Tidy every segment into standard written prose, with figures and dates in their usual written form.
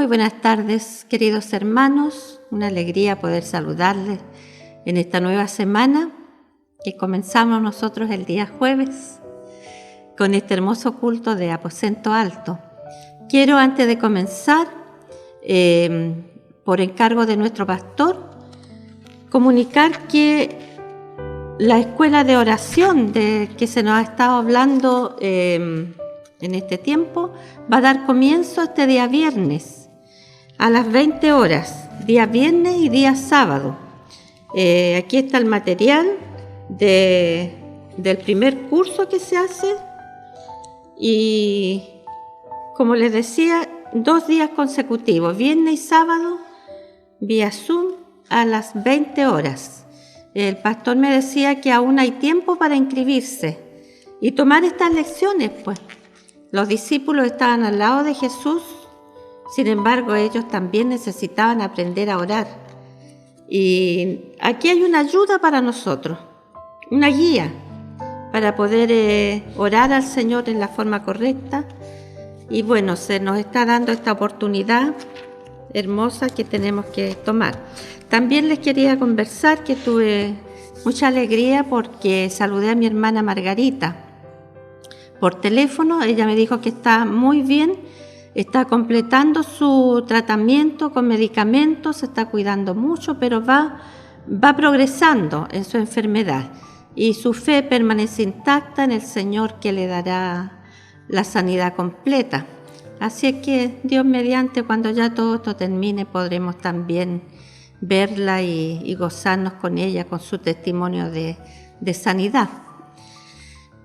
Muy buenas tardes, queridos hermanos. Una alegría poder saludarles en esta nueva semana que comenzamos nosotros el día jueves con este hermoso culto de Aposento Alto. Quiero, antes de comenzar, por encargo de nuestro pastor, comunicar que la escuela de oración de que se nos ha estado hablando en este tiempo va a dar comienzo este día viernes a las 20 horas, día viernes y día sábado. Aquí está el material del primer curso que se hace y, como les decía, 2 días consecutivos, viernes y sábado, vía Zoom a las 20 horas. El pastor me decía que aún hay tiempo para inscribirse y tomar estas lecciones, pues. Los discípulos estaban al lado de Jesús, sin embargo, ellos también necesitaban aprender a orar. Y aquí hay una ayuda para nosotros, una guía para poder orar al Señor en la forma correcta. Y bueno, se nos está dando esta oportunidad hermosa que tenemos que tomar. También les quería conversar que tuve mucha alegría porque saludé a mi hermana Margarita por teléfono. Ella me dijo que está muy bien, está completando su tratamiento con medicamentos, se está cuidando mucho, pero va progresando en su enfermedad y su fe permanece intacta en el Señor, que le dará la sanidad completa. Así es que Dios mediante, cuando ya todo esto termine, podremos también verla y gozarnos con ella, con su testimonio de sanidad.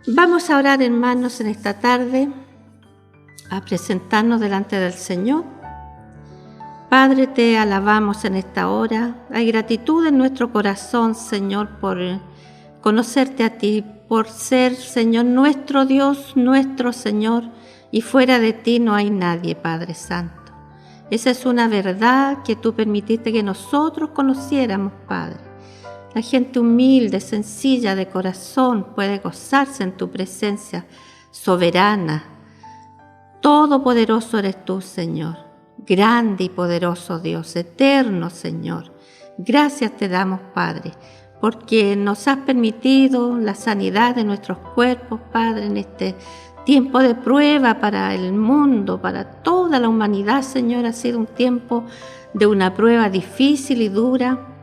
Vamos a orar, hermanos, en esta tarde, a presentarnos delante del Señor. Padre, te alabamos en esta hora. Hay gratitud en nuestro corazón, Señor, por conocerte a ti, por ser, Señor, nuestro Dios, nuestro Señor, y fuera de ti no hay nadie, Padre Santo. Esa es una verdad que tú permitiste que nosotros conociéramos, Padre. La gente humilde, sencilla de corazón puede gozarse en tu presencia soberana. Todopoderoso eres tú, Señor. Grande y poderoso Dios, eterno, Señor. Gracias te damos, Padre, porque nos has permitido la sanidad de nuestros cuerpos, Padre, en este tiempo de prueba para el mundo, para toda la humanidad, Señor. Ha sido un tiempo de una prueba difícil y dura,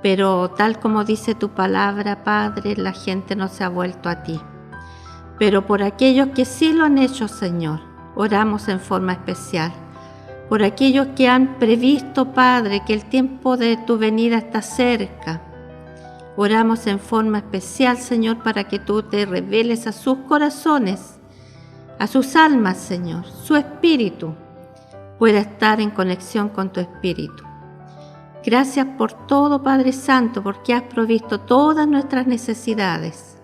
pero tal como dice tu palabra, Padre, la gente no se ha vuelto a ti. Pero por aquellos que sí lo han hecho, Señor, oramos en forma especial. Por aquellos que han previsto, Padre, que el tiempo de tu venida está cerca, oramos en forma especial, Señor, para que tú te reveles a sus corazones, a sus almas, Señor. Su espíritu pueda estar en conexión con tu espíritu. Gracias por todo, Padre Santo, porque has provisto todas nuestras necesidades.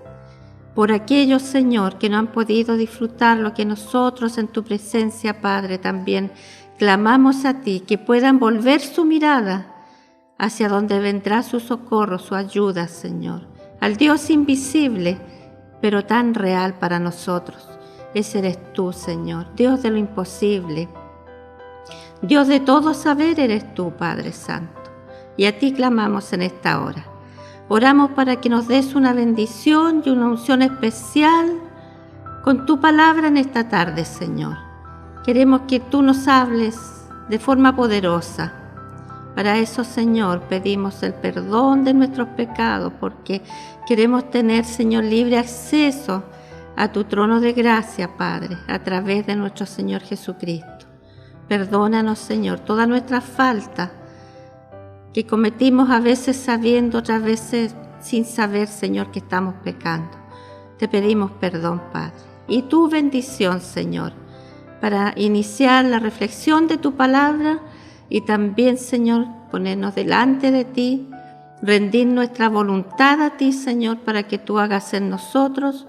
Por aquellos, Señor, que no han podido disfrutar lo que nosotros en tu presencia, Padre, también clamamos a ti, que puedan volver su mirada hacia donde vendrá su socorro, su ayuda, Señor. Al Dios invisible, pero tan real para nosotros. Ese eres tú, Señor, Dios de lo imposible. Dios de todo saber eres tú, Padre Santo. Y a ti clamamos en esta hora. Oramos para que nos des una bendición y una unción especial con tu palabra en esta tarde, Señor. Queremos que tú nos hables de forma poderosa. Para eso, Señor, pedimos el perdón de nuestros pecados, porque queremos tener, Señor, libre acceso a tu trono de gracia, Padre, a través de nuestro Señor Jesucristo. Perdónanos, Señor, todas nuestras faltas que cometimos, a veces sabiendo, otras veces sin saber, Señor, que estamos pecando. Te pedimos perdón, Padre, y tu bendición, Señor, para iniciar la reflexión de tu palabra y también, Señor, ponernos delante de ti, rendir nuestra voluntad a ti, Señor, para que tú hagas en nosotros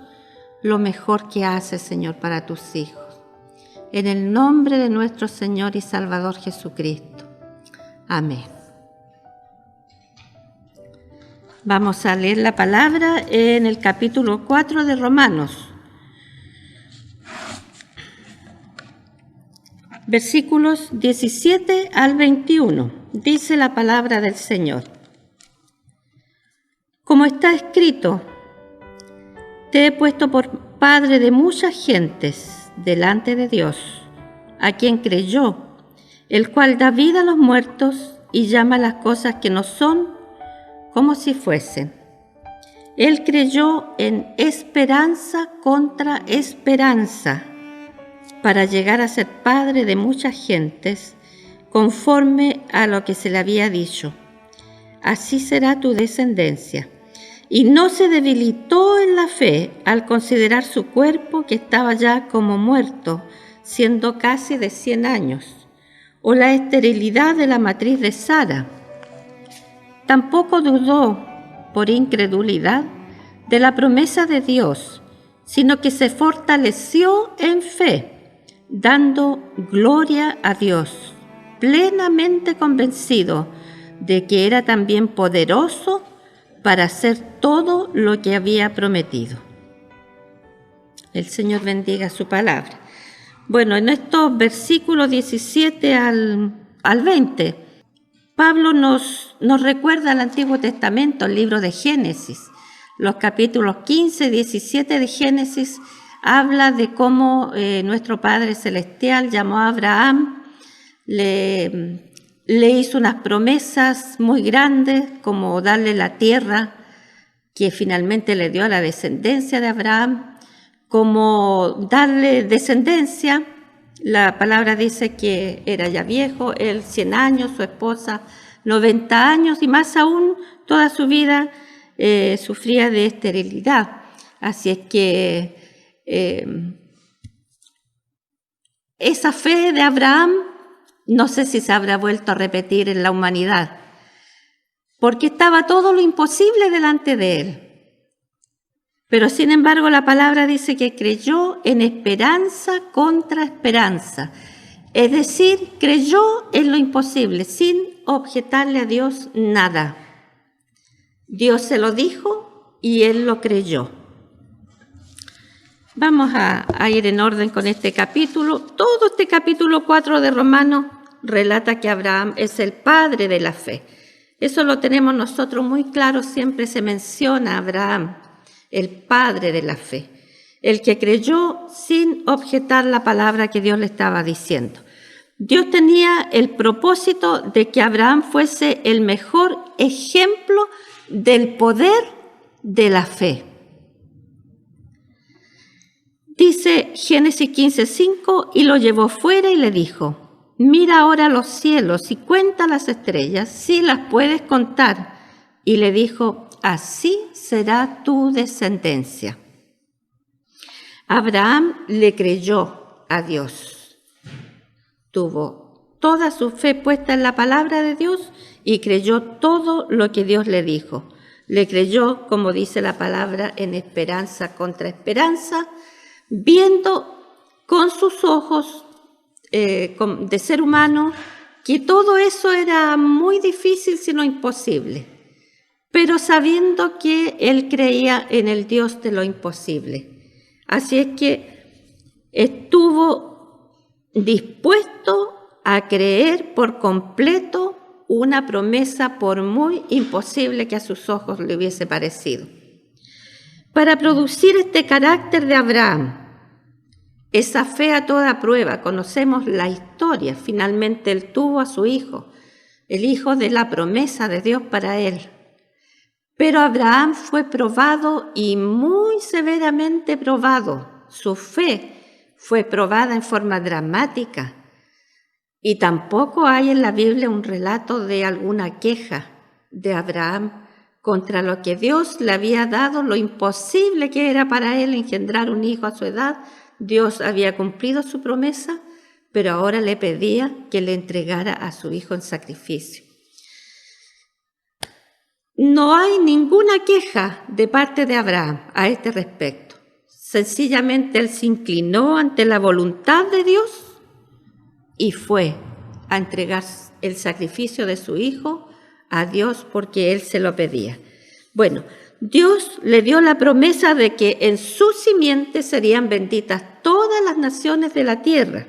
lo mejor que haces, Señor, para tus hijos. En el nombre de nuestro Señor y Salvador Jesucristo. Amén. Vamos a leer la palabra en el capítulo 4 de Romanos. versículos 17 al 21. Dice la palabra del Señor. Como está escrito, te he puesto por padre de muchas gentes delante de Dios, a quien creyó, el cual da vida a los muertos y llama las cosas que no son como si fuesen. Él creyó en esperanza contra esperanza, para llegar a ser padre de muchas gentes, conforme a lo que se le había dicho. Así será tu descendencia. Y no se debilitó en la fe al considerar su cuerpo, que estaba ya como muerto, siendo casi de 100 años, o la esterilidad de la matriz de Sara. Tampoco dudó, por incredulidad, de la promesa de Dios, sino que se fortaleció en fe, dando gloria a Dios, plenamente convencido de que era también poderoso para hacer todo lo que había prometido. El Señor bendiga su palabra. Bueno, en estos versículos 17 al 20, Pablo nos recuerda el Antiguo Testamento, el libro de Génesis. Los capítulos 15 y 17 de Génesis habla de cómo nuestro Padre Celestial llamó a Abraham, le hizo unas promesas muy grandes, como darle la tierra que finalmente le dio a la descendencia de Abraham, como darle descendencia. La palabra dice que era ya viejo, él 100 años, su esposa 90 años, y más aún toda su vida sufría de esterilidad. Así es que esa fe de Abraham no sé si se habrá vuelto a repetir en la humanidad, porque estaba todo lo imposible delante de él. Pero sin embargo la palabra dice que creyó en esperanza contra esperanza, es decir, creyó en lo imposible, sin objetarle a Dios nada. Dios se lo dijo y él lo creyó. Vamos a ir en orden con este capítulo. Todo este capítulo 4 de Romanos relata que Abraham es el padre de la fe. Eso lo tenemos nosotros muy claro, siempre se menciona a Abraham, el padre de la fe, el que creyó sin objetar la palabra que Dios le estaba diciendo. Dios tenía el propósito de que Abraham fuese el mejor ejemplo del poder de la fe. Dice Génesis 15:5, y lo llevó fuera y le dijo, mira ahora los cielos y cuenta las estrellas, si las puedes contar. Y le dijo, así será tu descendencia. Abraham le creyó a Dios. Tuvo toda su fe puesta en la palabra de Dios y creyó todo lo que Dios le dijo. Le creyó, como dice la palabra, en esperanza contra esperanza, viendo con sus ojos de ser humano que todo eso era muy difícil, sino imposible, pero sabiendo que él creía en el Dios de lo imposible. Así es que estuvo dispuesto a creer por completo una promesa, por muy imposible que a sus ojos le hubiese parecido. Para producir este carácter de Abraham, esa fe a toda prueba, conocemos la historia, finalmente él tuvo a su hijo, el hijo de la promesa de Dios para él. Pero Abraham fue probado y muy severamente probado. Su fe fue probada en forma dramática. Y tampoco hay en la Biblia un relato de alguna queja de Abraham contra lo que Dios le había dado, lo imposible que era para él engendrar un hijo a su edad. Dios había cumplido su promesa, pero ahora le pedía que le entregara a su hijo en sacrificio. No hay ninguna queja de parte de Abraham a este respecto. Sencillamente él se inclinó ante la voluntad de Dios y fue a entregar el sacrificio de su hijo a Dios porque él se lo pedía. Bueno, Dios le dio la promesa de que en su simiente serían benditas todas las naciones de la tierra.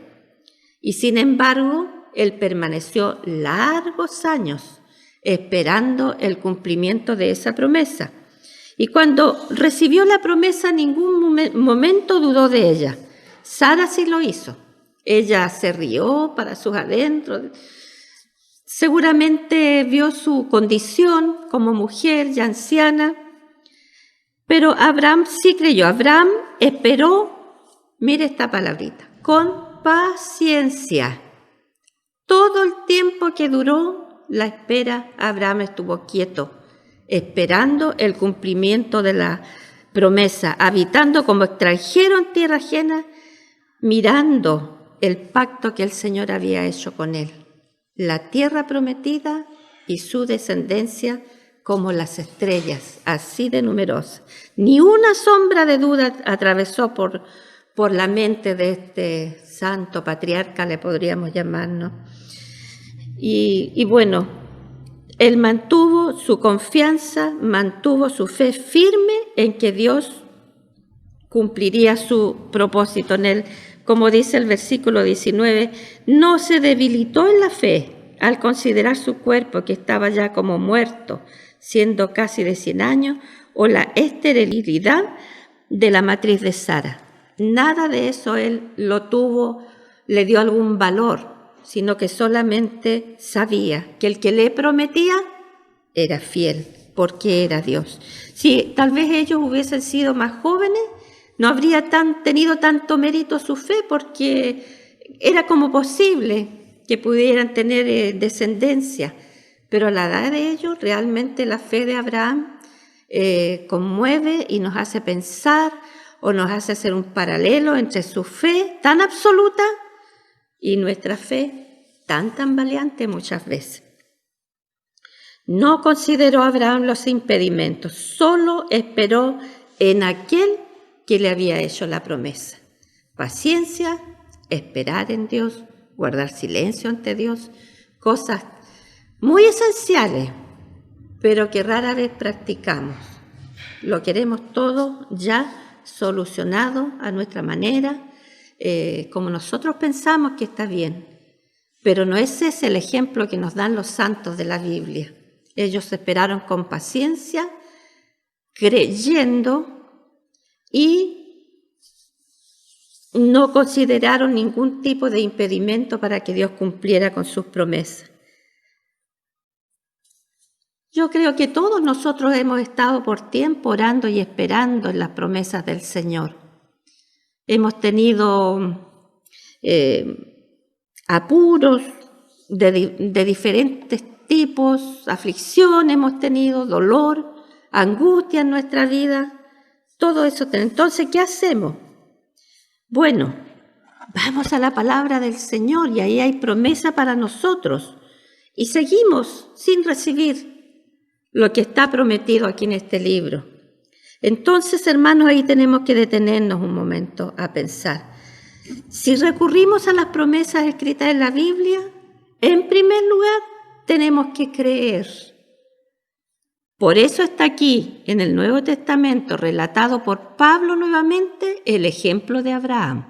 Y sin embargo, él permaneció largos años esperando el cumplimiento de esa promesa. Y cuando recibió la promesa, en ningún momento dudó de ella. Sara sí lo hizo. Ella se rió para sus adentros. Seguramente vio su condición como mujer ya anciana, pero Abraham sí creyó. Abraham esperó, mire esta palabrita, con paciencia. Todo el tiempo que duró la espera, Abraham estuvo quieto, esperando el cumplimiento de la promesa, habitando como extranjero en tierra ajena, mirando el pacto que el Señor había hecho con él, la tierra prometida y su descendencia como las estrellas, así de numerosas. Ni una sombra de duda atravesó por la mente de este santo patriarca, le podríamos llamar, ¿no? Y bueno, él mantuvo su confianza, mantuvo su fe firme en que Dios cumpliría su propósito en él. Como dice el versículo 19, no se debilitó en la fe al considerar su cuerpo que estaba ya como muerto, siendo casi de 100 años, o la esterilidad de la matriz de Sara. Nada de eso él lo tuvo, le dio algún valor, sino que solamente sabía que el que le prometía era fiel, porque era Dios. Si tal vez ellos hubiesen sido más jóvenes, no habría tenido tanto mérito su fe, porque era como posible que pudieran tener descendencia. Pero a la edad de ellos, realmente la fe de Abraham conmueve y nos hace pensar o nos hace hacer un paralelo entre su fe tan absoluta y nuestra fe tan tambaleante muchas veces. No consideró Abraham los impedimentos, solo esperó en aquel que le había hecho la promesa. Paciencia, esperar en Dios, guardar silencio ante Dios, cosas muy esenciales, pero que rara vez practicamos. Lo queremos todo ya solucionado a nuestra manera, como nosotros pensamos que está bien. Pero no ese es el ejemplo que nos dan los santos de la Biblia. Ellos esperaron con paciencia, creyendo, y no consideraron ningún tipo de impedimento para que Dios cumpliera con sus promesas. Yo creo que todos nosotros hemos estado por tiempo orando y esperando en las promesas del Señor. Hemos tenido apuros de diferentes tipos, aflicción hemos tenido, dolor, angustia en nuestra vida, todo eso. Entonces, ¿qué hacemos? Bueno, vamos a la palabra del Señor y ahí hay promesa para nosotros y seguimos sin recibir lo que está prometido aquí en este libro. Entonces, hermanos, ahí tenemos que detenernos un momento a pensar. Si recurrimos a las promesas escritas en la Biblia, en primer lugar, tenemos que creer. Por eso está aquí, en el Nuevo Testamento, relatado por Pablo nuevamente, el ejemplo de Abraham.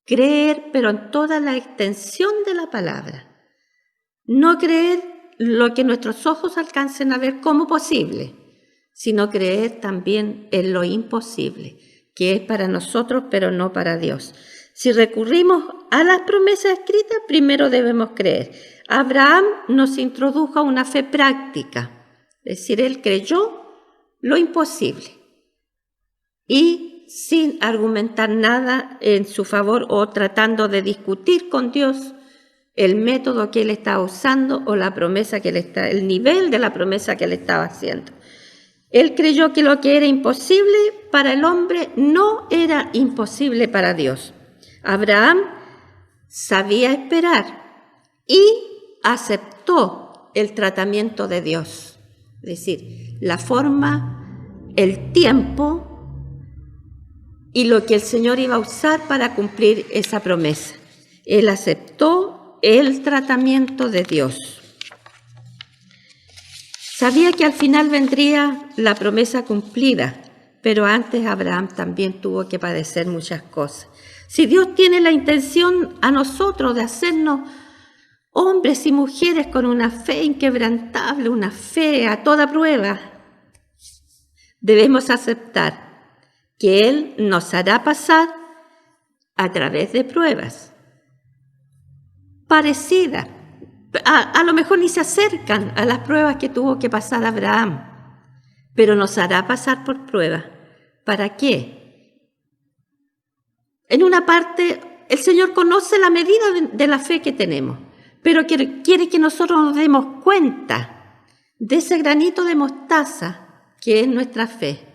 Creer, pero en toda la extensión de la palabra. No creer lo que nuestros ojos alcancen a ver como posible, sino creer también en lo imposible, que es para nosotros, pero no para Dios. Si recurrimos a las promesas escritas, primero debemos creer. Abraham nos introdujo a una fe práctica, es decir, él creyó lo imposible y sin argumentar nada en su favor o tratando de discutir con Dios el método que él estaba usando o la promesa que el nivel de la promesa que él estaba haciendo. Él creyó que lo que era imposible para el hombre no era imposible para Dios. Abraham sabía esperar y aceptó el tratamiento de Dios, es decir, la forma, el tiempo y lo que el Señor iba a usar para cumplir esa promesa. Él aceptó el tratamiento de Dios. Sabía que al final vendría la promesa cumplida, pero antes Abraham también tuvo que padecer muchas cosas. Si Dios tiene la intención a nosotros de hacernos hombres y mujeres con una fe inquebrantable, una fe a toda prueba, debemos aceptar que Él nos hará pasar a través de pruebas parecidas. A lo mejor ni se acercan a las pruebas que tuvo que pasar Abraham, pero nos hará pasar por pruebas. ¿Para qué? En una parte, el Señor conoce la medida de la fe que tenemos, pero quiere que nosotros nos demos cuenta de ese granito de mostaza que es nuestra fe.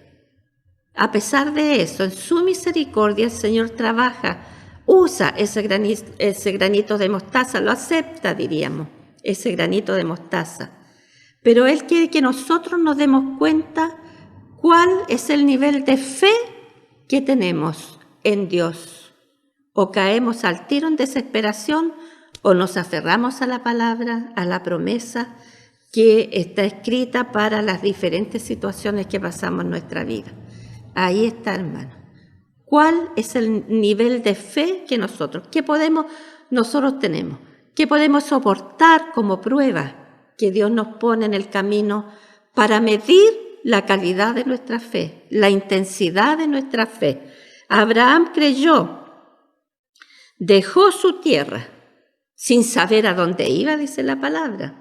A pesar de eso, en su misericordia, el Señor trabaja, usa ese granito de mostaza, lo acepta, diríamos, ese granito de mostaza. Pero Él quiere que nosotros nos demos cuenta cuál es el nivel de fe que tenemos en Dios. O caemos al tiro en desesperación, o nos aferramos a la palabra, a la promesa que está escrita para las diferentes situaciones que pasamos en nuestra vida. Ahí está, hermano. ¿Cuál es el nivel de fe que nosotros tenemos? ¿Qué podemos soportar como prueba que Dios nos pone en el camino para medir la calidad de nuestra fe, la intensidad de nuestra fe? Abraham creyó, dejó su tierra sin saber a dónde iba, dice la palabra.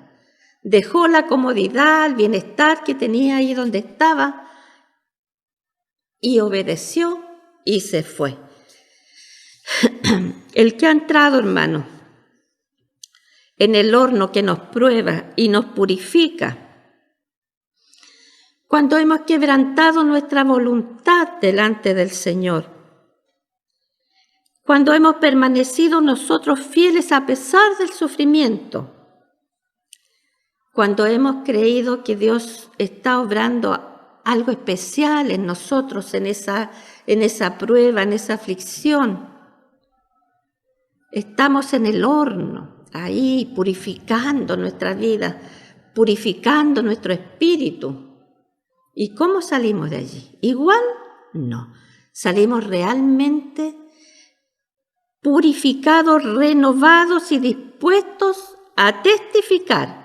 Dejó la comodidad, el bienestar que tenía ahí donde estaba y obedeció y se fue. El que ha entrado, hermano, en el horno que nos prueba y nos purifica, cuando hemos quebrantado nuestra voluntad delante del Señor, cuando hemos permanecido nosotros fieles a pesar del sufrimiento, cuando hemos creído que Dios está obrando algo especial en nosotros, en esa prueba, en esa aflicción, estamos en el horno, ahí purificando nuestra vida, purificando nuestro espíritu. ¿Y cómo salimos de allí? Igual, no. Salimos realmente purificados, renovados y dispuestos a testificar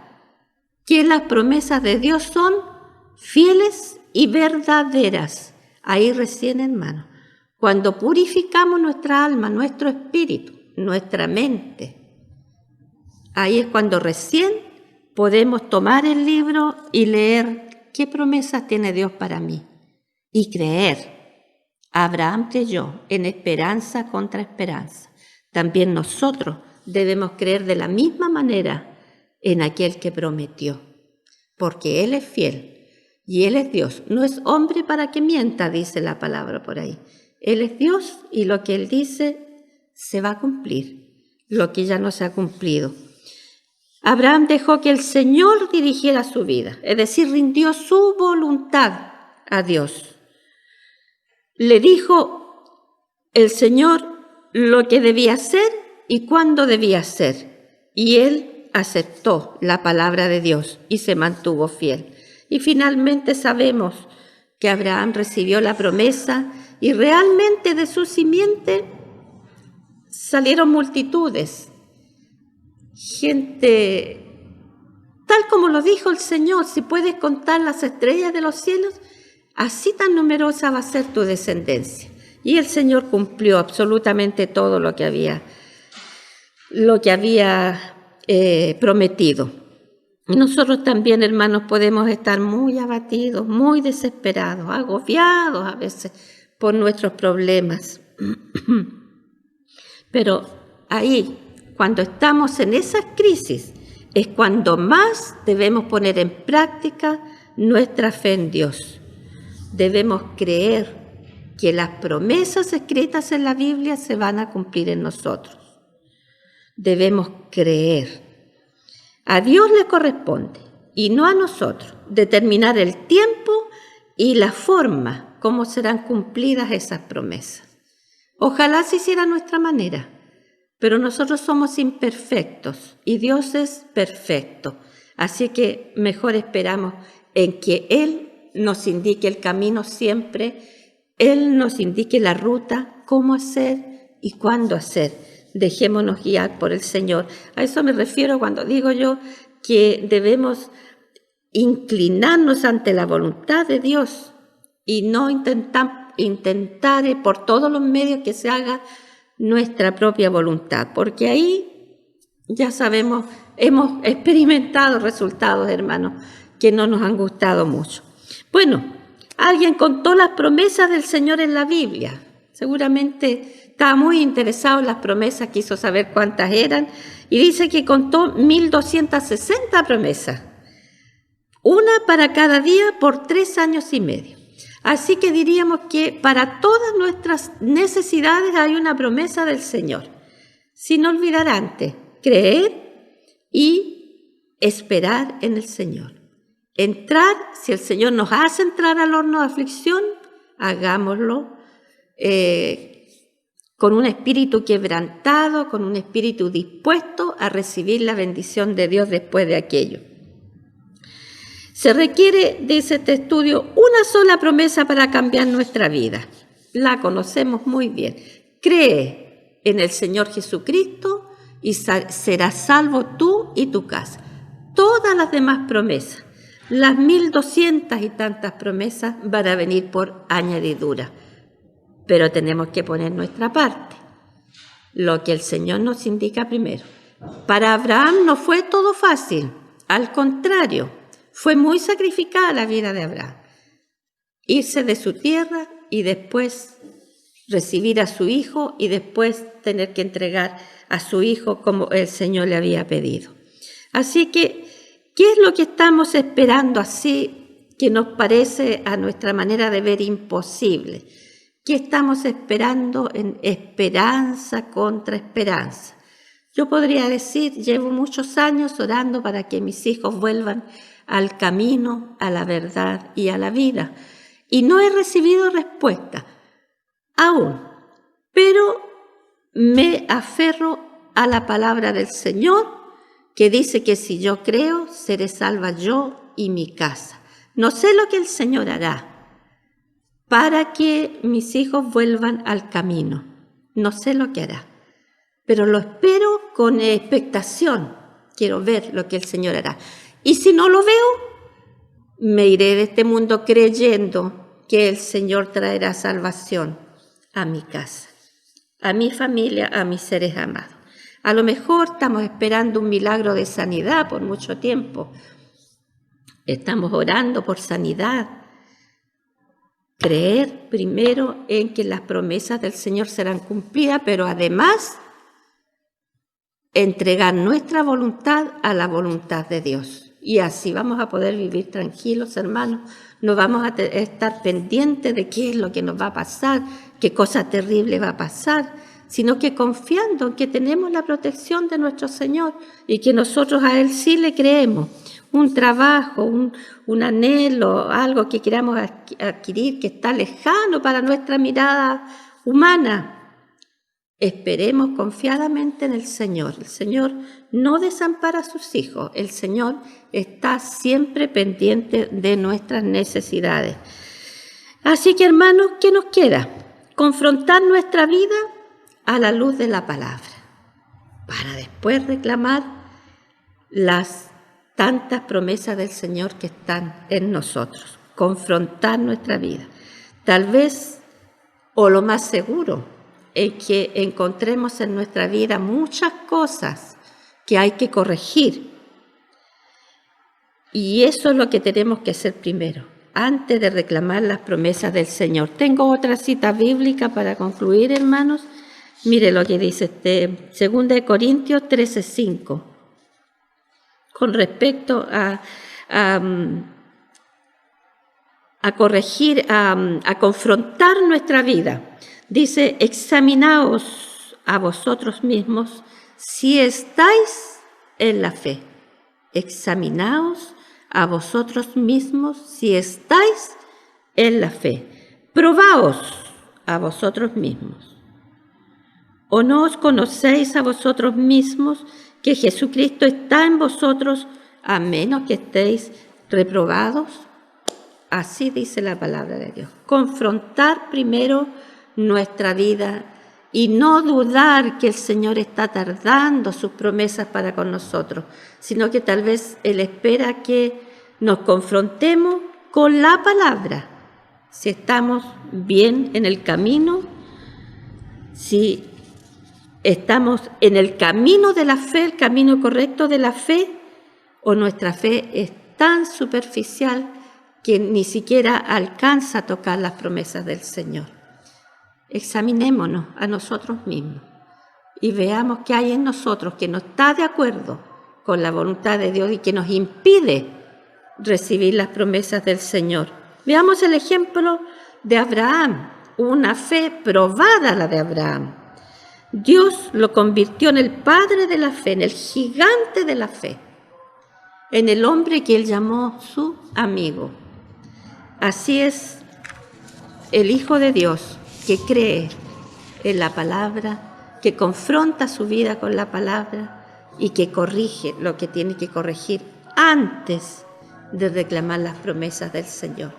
que las promesas de Dios son fieles y verdaderas. Ahí recién, hermano, cuando purificamos nuestra alma, nuestro espíritu, nuestra mente, ahí es cuando recién podemos tomar el libro y leer qué promesas tiene Dios para mí y creer. Abraham creyó en esperanza contra esperanza. También nosotros debemos creer de la misma manera en aquel que prometió, porque Él es fiel y Él es Dios. No es hombre para que mienta, dice la palabra por ahí. Él es Dios y lo que Él dice se va a cumplir, lo que ya no se ha cumplido. Abraham dejó que el Señor dirigiera su vida, es decir, rindió su voluntad a Dios. Le dijo el Señor lo que debía hacer y cuándo debía hacer, y él aceptó la palabra de Dios y se mantuvo fiel. Y finalmente sabemos que Abraham recibió la promesa y realmente de su simiente salieron multitudes, gente, tal como lo dijo el Señor, si puedes contar las estrellas de los cielos, así tan numerosa va a ser tu descendencia. Y el Señor cumplió absolutamente todo lo que había prometido. Y nosotros también, hermanos, podemos estar muy abatidos, muy desesperados, agobiados a veces por nuestros problemas. Pero ahí, cuando estamos en esas crisis, es cuando más debemos poner en práctica nuestra fe en Dios. Debemos creer que las promesas escritas en la Biblia se van a cumplir en nosotros. Debemos creer. A Dios le corresponde, y no a nosotros, determinar el tiempo y la forma como serán cumplidas esas promesas. Ojalá se hiciera a nuestra manera, pero nosotros somos imperfectos y Dios es perfecto. Así que mejor esperamos en que Él nos indique el camino siempre, Él nos indique la ruta, cómo hacer y cuándo hacer. Dejémonos guiar por el Señor. A eso me refiero cuando digo yo que debemos inclinarnos ante la voluntad de Dios y no intentar por todos los medios que se haga nuestra propia voluntad, porque ahí ya sabemos, hemos experimentado resultados, hermanos, que no nos han gustado mucho. Bueno, alguien contó las promesas del Señor en la Biblia. Seguramente estaba muy interesado en las promesas, quiso saber cuántas eran, y dice que contó 1260 promesas. Una para cada día por 3 años y medio. Así que diríamos que para todas nuestras necesidades hay una promesa del Señor. Sin olvidar antes, creer y esperar en el Señor. Entrar, si el Señor nos hace entrar al horno de aflicción, hagámoslo con un espíritu quebrantado, con un espíritu dispuesto a recibir la bendición de Dios después de aquello. Se requiere, dice este estudio, una sola promesa para cambiar nuestra vida. La conocemos muy bien. Cree en el Señor Jesucristo y serás salvo tú y tu casa. Todas las demás promesas, las 1200 y tantas promesas, van a venir por añadidura. Pero tenemos que poner nuestra parte, lo que el Señor nos indica primero. Para Abraham no fue todo fácil, al contrario. Fue muy sacrificada la vida de Abraham. Irse de su tierra y después recibir a su hijo y después tener que entregar a su hijo como el Señor le había pedido. Así que, ¿qué es lo que estamos esperando así que nos parece a nuestra manera de ver imposible? ¿Qué estamos esperando en esperanza contra esperanza? Yo podría decir, llevo muchos años orando para que mis hijos vuelvan al camino, a la verdad y a la vida. Y no he recibido respuesta aún, pero me aferro a la palabra del Señor que dice que si yo creo, seré salva yo y mi casa. No sé lo que el Señor hará para que mis hijos vuelvan al camino. No sé lo que hará, pero lo espero con expectación. Quiero ver lo que el Señor hará. Y si no lo veo, me iré de este mundo creyendo que el Señor traerá salvación a mi casa, a mi familia, a mis seres amados. A lo mejor estamos esperando un milagro de sanidad por mucho tiempo. Estamos orando por sanidad. Creer primero en que las promesas del Señor serán cumplidas, pero además entregar nuestra voluntad a la voluntad de Dios. Y así vamos a poder vivir tranquilos, hermanos. No vamos a estar pendientes de qué es lo que nos va a pasar, qué cosa terrible va a pasar, sino que confiando en que tenemos la protección de nuestro Señor y que nosotros a Él sí le creemos. Un trabajo, un anhelo, algo que queramos adquirir que está lejano para nuestra mirada humana. Esperemos confiadamente en el Señor. El Señor no desampara a sus hijos. El Señor está siempre pendiente de nuestras necesidades. Así que, hermanos, ¿qué nos queda? Confrontar nuestra vida a la luz de la palabra, para después reclamar las tantas promesas del Señor que están en nosotros. Confrontar nuestra vida. Tal vez, o lo más seguro, es que encontremos en nuestra vida muchas cosas que hay que corregir. Y eso es lo que tenemos que hacer primero, antes de reclamar las promesas del Señor. Tengo otra cita bíblica para concluir, hermanos. Mire lo que dice 2 Corintios 13:5, con respecto a corregir, a confrontar nuestra vida. Dice, examinaos a vosotros mismos si estáis en la fe. Examinaos a vosotros mismos si estáis en la fe. Probaos a vosotros mismos. ¿O no os conocéis a vosotros mismos que Jesucristo está en vosotros, a menos que estéis reprobados? Así dice la palabra de Dios. Confrontar primero nuestra vida y no dudar que el Señor está tardando sus promesas para con nosotros, sino que tal vez Él espera que nos confrontemos con la palabra. Si estamos bien en el camino, si estamos en el camino de la fe, el camino correcto de la fe, o nuestra fe es tan superficial que ni siquiera alcanza a tocar las promesas del Señor. Examinémonos a nosotros mismos y veamos qué hay en nosotros que no está de acuerdo con la voluntad de Dios y que nos impide recibir las promesas del Señor. Veamos el ejemplo de Abraham, una fe probada la de Abraham. Dios lo convirtió en el padre de la fe, en el gigante de la fe, en el hombre que él llamó su amigo. Así es el Hijo de Dios, que cree en la palabra, que confronta su vida con la palabra y que corrige lo que tiene que corregir antes de reclamar las promesas del Señor.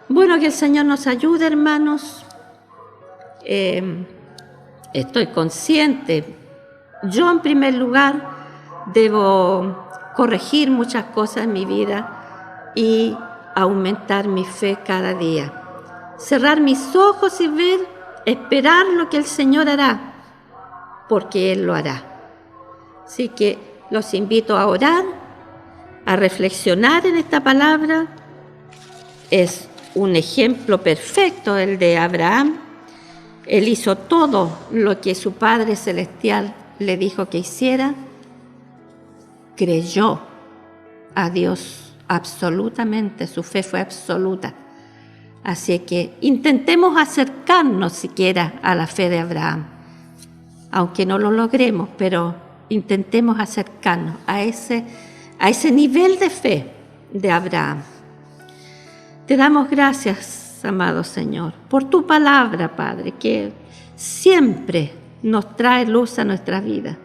Bueno, que el Señor nos ayude, hermanos. Estoy consciente. Yo, en primer lugar, debo corregir muchas cosas en mi vida y aumentar mi fe cada día. Cerrar mis ojos y ver, esperar lo que el Señor hará, porque Él lo hará. Así que los invito a orar, a reflexionar en esta palabra. Es un ejemplo perfecto el de Abraham. Él hizo todo lo que su Padre Celestial le dijo que hiciera. Creyó a Dios absolutamente, su fe fue absoluta. Así que intentemos acercarnos siquiera a la fe de Abraham, aunque no lo logremos, pero intentemos acercarnos a ese nivel de fe de Abraham. Te damos gracias, amado Señor, por tu palabra, Padre, que siempre nos trae luz a nuestra vida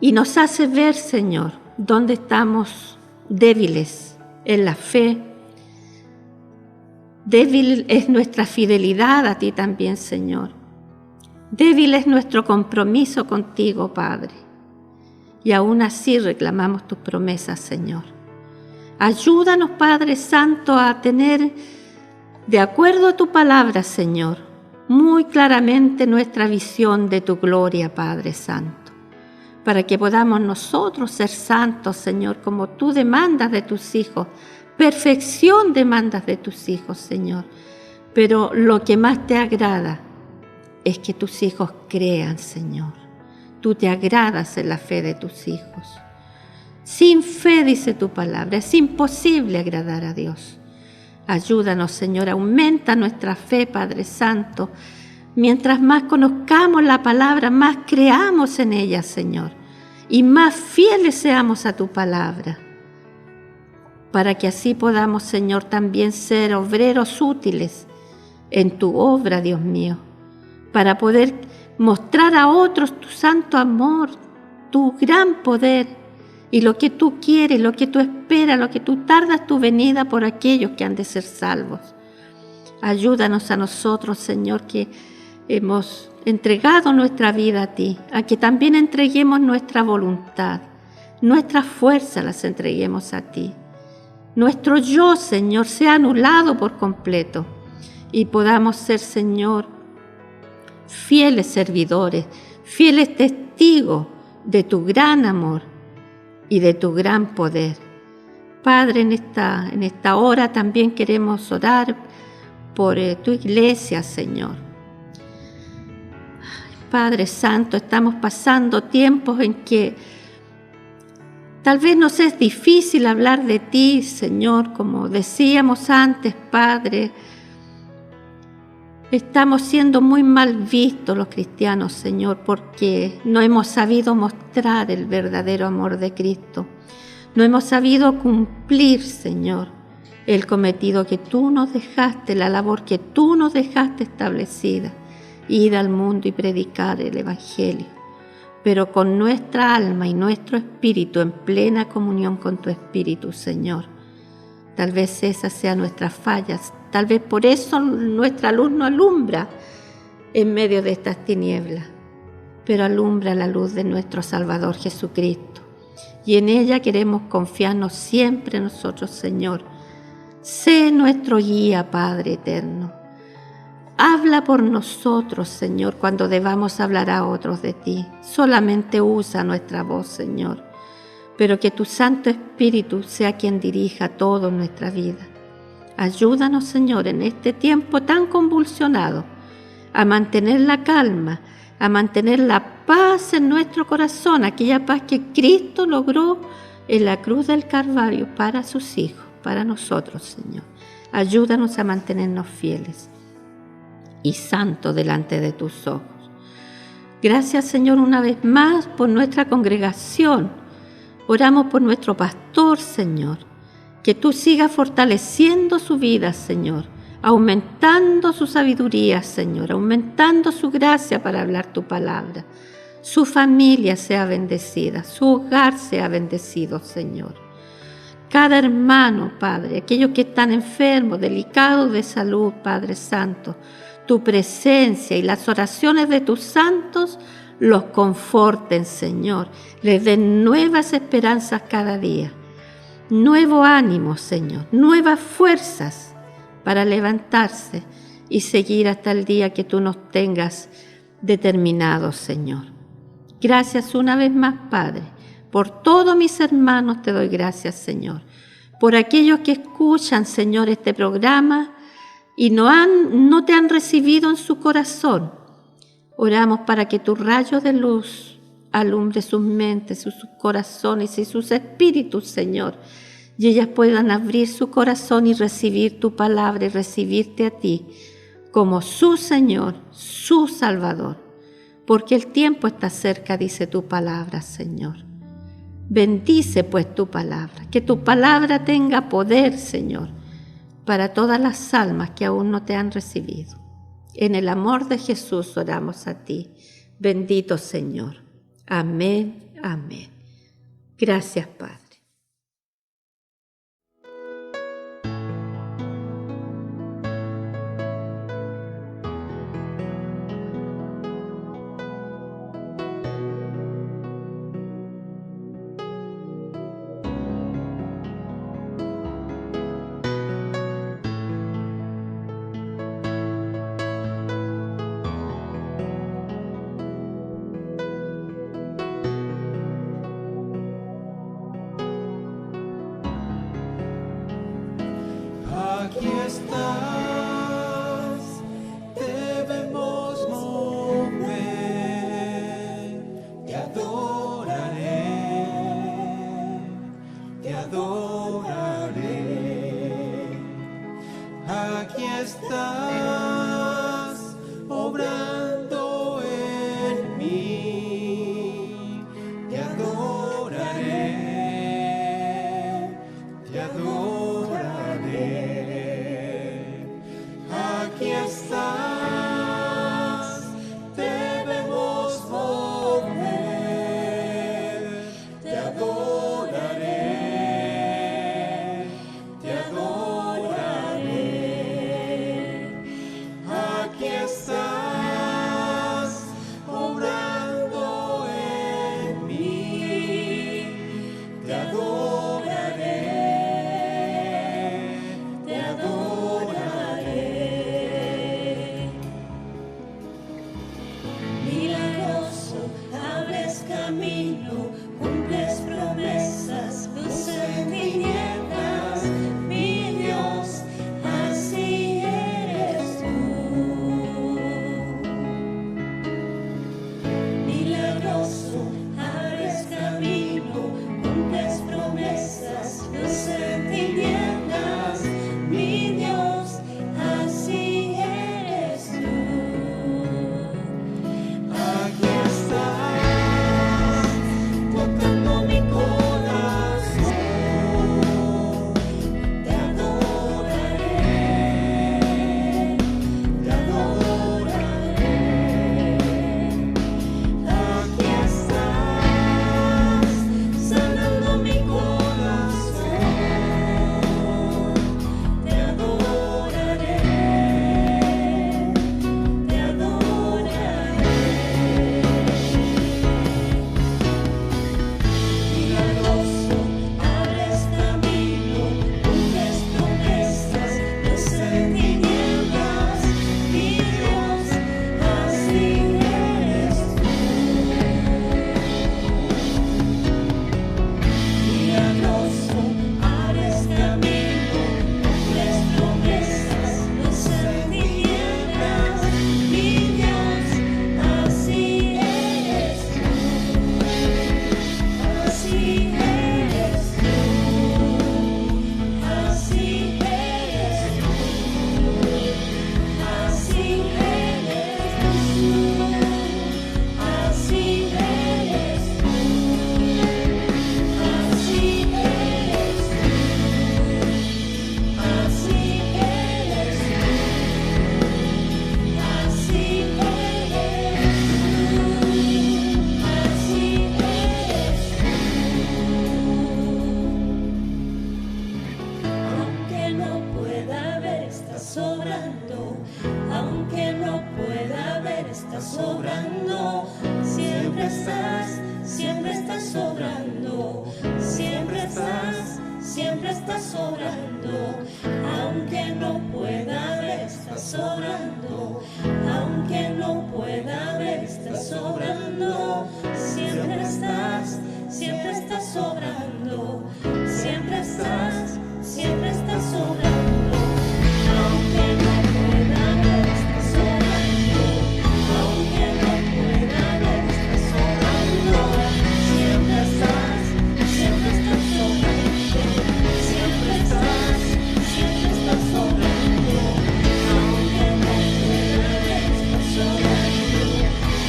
y nos hace ver, Señor, dónde estamos débiles en la fe. Débil es nuestra fidelidad a ti también, Señor. Débil es nuestro compromiso contigo, Padre. Y aún así reclamamos tus promesas, Señor. Ayúdanos, Padre Santo, a tener, de acuerdo a tu palabra, Señor, muy claramente nuestra visión de tu gloria, Padre Santo, para que podamos nosotros ser santos, Señor, como tú demandas de tus hijos. Perfección demandas de tus hijos, Señor. Pero lo que más te agrada es que tus hijos crean, Señor. Tú te agradas en la fe de tus hijos. Sin fe, dice tu palabra, es imposible agradar a Dios. Ayúdanos, Señor, aumenta nuestra fe, Padre Santo. Mientras más conozcamos la palabra, más creamos en ella, Señor, y más fieles seamos a tu palabra, para que así podamos, Señor, también ser obreros útiles en tu obra, Dios mío, para poder mostrar a otros tu santo amor, tu gran poder y lo que tú quieres, lo que tú esperas, lo que tú tardas tu venida por aquellos que han de ser salvos. Ayúdanos a nosotros, Señor, que hemos entregado nuestra vida a ti, a que también entreguemos nuestra voluntad, nuestras fuerzas las entreguemos a ti. Nuestro yo, Señor, sea anulado por completo y podamos ser, Señor, fieles servidores, fieles testigos de tu gran amor y de tu gran poder. Padre, en esta hora también queremos orar por tu iglesia, Señor. Padre Santo, estamos pasando tiempos en que tal vez nos es difícil hablar de ti, Señor, como decíamos antes, Padre. Estamos siendo muy mal vistos los cristianos, Señor, porque no hemos sabido mostrar el verdadero amor de Cristo. No hemos sabido cumplir, Señor, el cometido que tú nos dejaste, la labor que tú nos dejaste establecida, ir al mundo y predicar el Evangelio, pero con nuestra alma y nuestro espíritu en plena comunión con tu Espíritu, Señor. Tal vez esas sean nuestras fallas. Tal vez por eso nuestra luz no alumbra en medio de estas tinieblas, pero alumbra la luz de nuestro Salvador Jesucristo. Y en ella queremos confiarnos siempre nosotros, Señor. Sé nuestro guía, Padre eterno. Habla por nosotros, Señor, cuando debamos hablar a otros de ti. Solamente usa nuestra voz, Señor, pero que tu Santo Espíritu sea quien dirija toda nuestra vida. Ayúdanos, Señor, en este tiempo tan convulsionado, a mantener la calma, a mantener la paz en nuestro corazón, aquella paz que Cristo logró en la cruz del Calvario para sus hijos, para nosotros, Señor. Ayúdanos a mantenernos fieles y santos delante de tus ojos. Gracias, Señor, una vez más por nuestra congregación. Oramos por nuestro pastor, Señor, que tú sigas fortaleciendo su vida, Señor, aumentando su sabiduría, Señor, aumentando su gracia para hablar tu palabra. Su familia sea bendecida, su hogar sea bendecido, Señor. Cada hermano, Padre, aquellos que están enfermos, delicados de salud, Padre Santo, tu presencia y las oraciones de tus santos los conforten, Señor. Les den nuevas esperanzas cada día, nuevo ánimo, Señor, nuevas fuerzas para levantarse y seguir hasta el día que tú nos tengas determinados, Señor. Gracias una vez más, Padre. Por todos mis hermanos te doy gracias, Señor. Por aquellos que escuchan, Señor, este programa y no te han recibido en su corazón. Oramos para que tu rayo de luz alumbre sus mentes, sus corazones y sus espíritus, Señor, y ellas puedan abrir su corazón y recibir tu palabra y recibirte a ti como su Señor, su Salvador, porque el tiempo está cerca, dice tu palabra, Señor. Bendice pues tu palabra, que tu palabra tenga poder, Señor, para todas las almas que aún no te han recibido. En el amor de Jesús oramos a ti. Bendito Señor. Amén, amén. Gracias, Padre. Aquí estás, debemos mover, te adoraré, te adoraré. Aquí estás, obrando en mí, te adoraré, te adoraré. Aquí estás, debemos mover, te adoraré, te adoraré. Aquí estás, obrando en mí, te adoraré, te adoraré. Milagroso, abres camino, cumples promesas, luz en tinieblas, mi Dios, así eres tú. Milagroso, abres camino, cumples promesas, luz en tinieblas, mi Dios, así eres tú. Aquí estás, tocando estás obrando, siempre estás obrando, siempre estás obrando, aunque no pueda ver, estás obrando, aunque no pueda ver, estás obrando, siempre estás obrando, siempre estás obrando, aunque no pueda ver, estás obrando, aunque no pueda ver, estás obrando, siempre estás obrando, siempre estás obrando, aunque no pueda ver, estás obrando,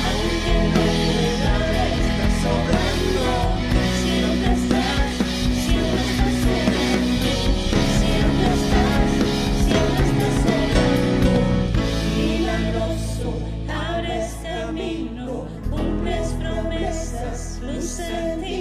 aunque no pueda ver, estás obrando, siempre estás obrando, siempre estás obrando, milagroso, abres camino, cumples promesas, luz en ti.